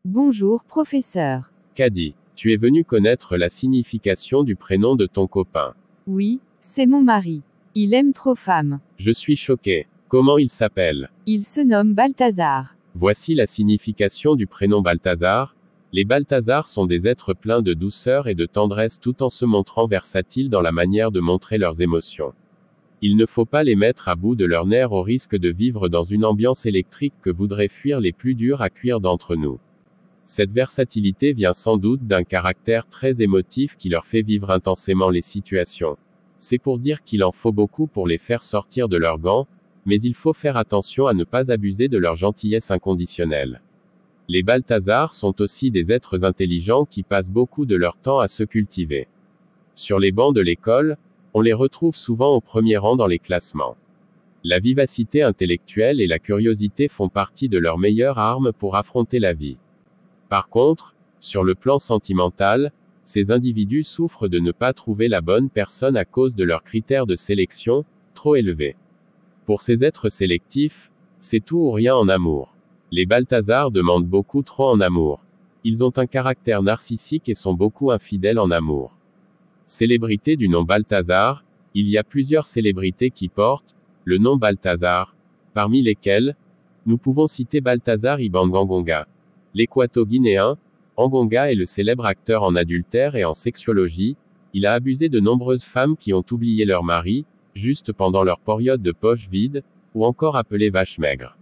Bonjour, professeur. Caddy, tu es venu connaître la signification du prénom de ton copain. Oui, c'est mon mari. Il aime trop femmes. Je suis choqué. Comment il s'appelle? Il se nomme Balthazar. Voici la signification du prénom Balthazar. Les Balthazars sont des êtres pleins de douceur et de tendresse tout en se montrant versatiles dans la manière de montrer leurs émotions. Il ne faut pas les mettre à bout de leurs nerfs au risque de vivre dans une ambiance électrique que voudraient fuir les plus durs à cuire d'entre nous. Cette versatilité vient sans doute d'un caractère très émotif qui leur fait vivre intensément les situations. C'est pour dire qu'il en faut beaucoup pour les faire sortir de leurs gants, mais il faut faire attention à ne pas abuser de leur gentillesse inconditionnelle. Les Balthazars sont aussi des êtres intelligents qui passent beaucoup de leur temps à se cultiver. Sur les bancs de l'école, on les retrouve souvent au premier rang dans les classements. La vivacité intellectuelle et la curiosité font partie de leurs meilleures armes pour affronter la vie. Par contre, sur le plan sentimental, ces individus souffrent de ne pas trouver la bonne personne à cause de leurs critères de sélection, trop élevés. Pour ces êtres sélectifs, c'est tout ou rien en amour. Les Balthazars demandent beaucoup trop en amour. Ils ont un caractère narcissique et sont beaucoup infidèles en amour. Célébrité du nom Balthazar, il y a plusieurs célébrités qui portent le nom Balthazar, parmi lesquelles, nous pouvons citer Balthazar Ibn Ngangonga. L'Équato-Guinéen, Ngangonga est le célèbre acteur en adultère et en sexuologie. Il a abusé de nombreuses femmes qui ont oublié leur mari, juste pendant leur période de poche vide, ou encore appelées vaches maigres.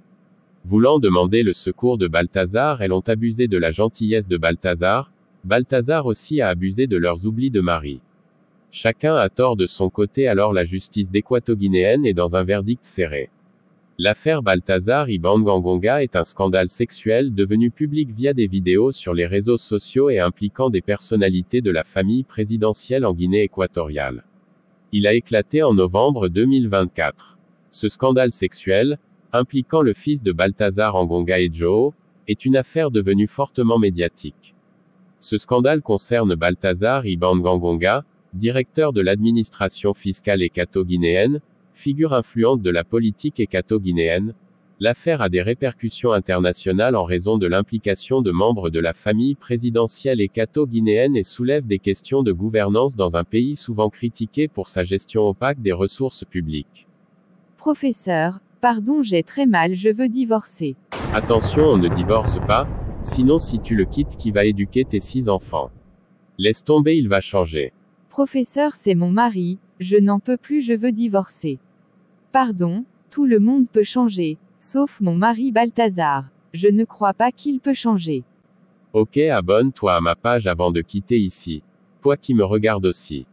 Voulant demander le secours de Balthazar, elles ont abusé de la gentillesse de Balthazar. Balthazar aussi a abusé de leurs oublis de mari. Chacun a tort de son côté, alors la justice d'équato-guinéenne est dans un verdict serré. L'affaire Balthazar Ibn Ngangonga est un scandale sexuel devenu public via des vidéos sur les réseaux sociaux et impliquant des personnalités de la famille présidentielle en Guinée équatoriale. Il a éclaté en novembre 2024. Ce scandale sexuel, impliquant le fils de Balthazar Ngangonga et Joe, est une affaire devenue fortement médiatique. Ce scandale concerne Balthazar Ibn Ngangonga, directeur de l'administration fiscale équato-guinéenne, figure influente de la politique équato-guinéenne. L'affaire a des répercussions internationales en raison de l'implication de membres de la famille présidentielle équato-guinéenne et soulève des questions de gouvernance dans un pays souvent critiqué pour sa gestion opaque des ressources publiques. Professeur, pardon, j'ai très mal, je veux divorcer. Attention, on ne divorce pas, sinon si tu le quittes, qui va éduquer tes 6 enfants? Laisse tomber, il va changer. Professeur, c'est mon mari, je n'en peux plus, je veux divorcer. Pardon, tout le monde peut changer, sauf mon mari Balthazar. Je ne crois pas qu'il peut changer. Ok, abonne-toi à ma page avant de quitter ici. Toi qui me regardes aussi.